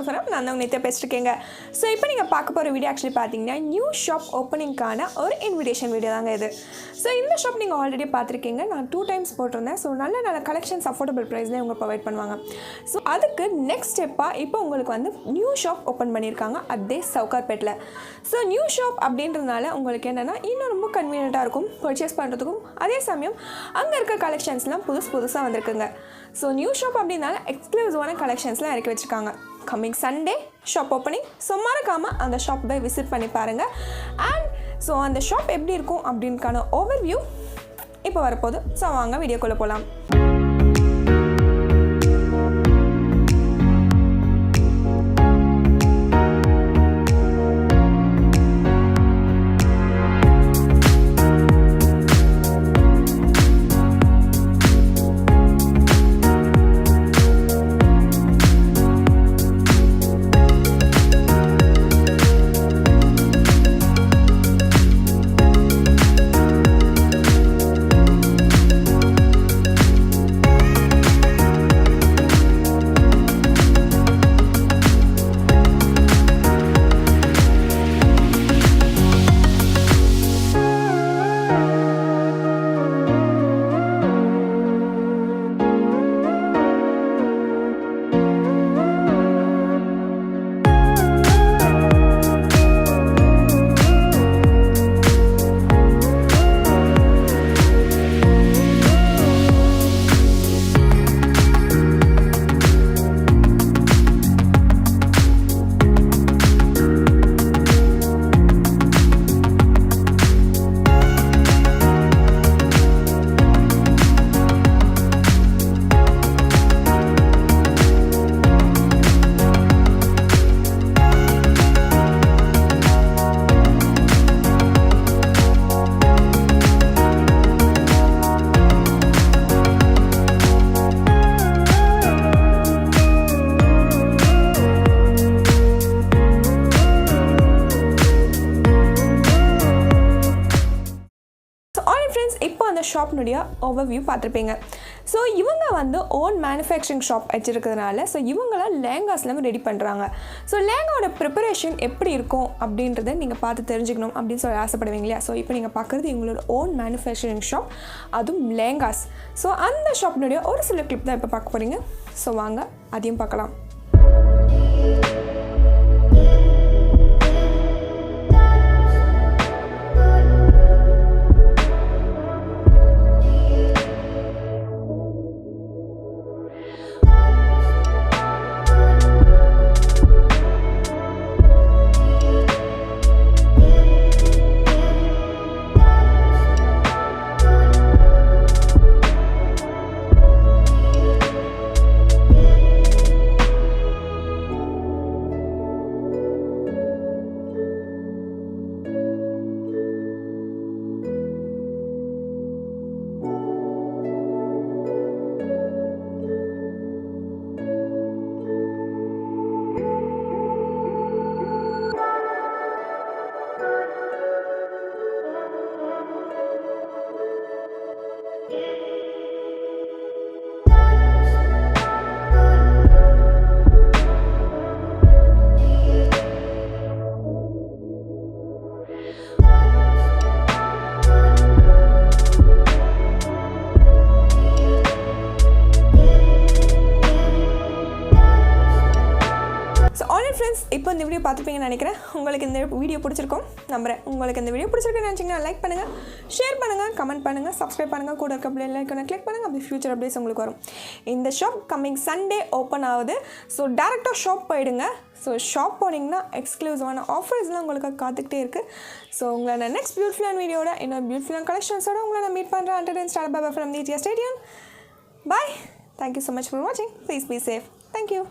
From நான் தான் Nithya பேசிருக்கேங்க. So இப்போ நீங்கள் பார்க்க போகிற வீடியோ ஆக்சுவலி பார்த்தீங்கன்னா நியூ ஷாப் ஓப்பனிங்கான ஒரு இன்விடேஷன் வீடியோ தாங்க இது. ஸோ இந்த ஷாப் நீங்கள் ஆல்ரெடி பார்த்துருக்கீங்க, நான் 2 times போட்டிருந்தேன். ஸோ நல்ல கலெக்ஷன்ஸ் அஃபோர்டபுள் ப்ரைஸ்லேயே அவங்க ப்ரொவைட் பண்ணுவாங்க. ஸோ அதுக்கு நெக்ஸ்ட் ஸ்டெப்பாக இப்போ உங்களுக்கு வந்து நியூ ஷாப் ஓப்பன் பண்ணியிருக்காங்க, அதே சவுகார்பேட்டில். ஸோ நியூ ஷாப் அப்படின்றதுனால உங்களுக்கு என்னென்னா இன்னும் ரொம்ப கன்வீனியண்ட்டாக இருக்கும் பர்ச்சேஸ் பண்ணுறதுக்கும். அதே சமயம் அங்கே இருக்க கலெக்ஷன்ஸ்லாம் புதுசாக வந்திருக்குங்க. ஸோ நியூ ஷாப் அப்படின்னால எக்ஸ்க்ளூசிவான கலெக்ஷன்ஸ்லாம் இறக்கி வச்சுருக்காங்க. Coming Sunday shop opening. So மறக்காமல் அந்த ஷாப் போய் விசிட் பண்ணி பாருங்கள். அண்ட் ஸோ அந்த ஷாப் எப்படி இருக்கும் அப்படின்கான ஓவர்வியூ இப்போ வரப்போகுது. ஸோ வாங்க வீடியோக்குள்ளே போகலாம். இப்போ அந்த ஷாப்னுடைய ஓவர்வியூ பார்த்துருப்பீங்க. ஸோ இவங்க வந்து ஓன் மேனுஃபேக்சரிங் ஷாப் வச்சுருக்கிறதுனால ஸோ இவங்களாம் லேங்காஸ்லாம் ரெடி பண்ணுறாங்க. ஸோ லேங்காவோட ப்ரிப்பரேஷன் எப்படி இருக்கும் அப்படின்றத நீங்கள் பார்த்து தெரிஞ்சுக்கணும் அப்படின்னு சொல்லி ஆசைப்படுவீங்க இல்லையா? ஸோ இப்போ நீங்கள் பார்க்குறது இவங்களோட ஓன் மேனுஃபேக்சரிங் ஷாப், அதுவும் லேங்காஸ். ஸோ அந்த ஷாப்னுடைய ஒரு சில கிளிப் தான் இப்போ பார்க்க போகிறீங்க. ஸோ வாங்க அதையும் பார்க்கலாம். ஃப்ரெண்ட்ஸ், இப்போ இந்த வீடியோ பார்த்துப்பீங்கன்னு நினைக்கிறேன். உங்களுக்கு இந்த வீடியோ பிடிச்சிருக்கும் நம்புறேன். உங்களுக்கு இந்த வீடியோ பிடிச்சிருக்குன்னு நினச்சிங்கன்னா லைக் பண்ணுங்கள், ஷேர் பண்ணுங்கள், கமெண்ட் பண்ணுங்கள், சப்ஸ்கிரைப் பண்ணுங்கள், கூட இருக்க பெல் ஐகானை கிளிக் பண்ணுங்கள். அப்படி ஃபியூச்சர் அப்டேட்ஸ் உங்களுக்கு வரும். இந்த ஷாப் கம்மிங் சண்டே ஓப்பன் ஆகுது. ஸோ டேரெக்டாக ஷாப் போயிடுங்க. ஸோ ஷாப் போனீங்கன்னா எக்ஸ்க்ளூசிவான ஆஃபர்ஸ்லாம் உங்களுக்கு காத்துக்கிட்டே இருக்குது. ஸோ உங்களை நான் நெக்ஸ்ட் பியூட்டிஃபுல்லான வீடியோட இன்னொரு பியூட்டிஃபுல்லான கலெக்ஷன்ஸோட உங்களை நான் மீட் பண்ணுறேன். Until start, bye from the Stadium. Bye. Thank you so much for watching. Please be safe. Thank you.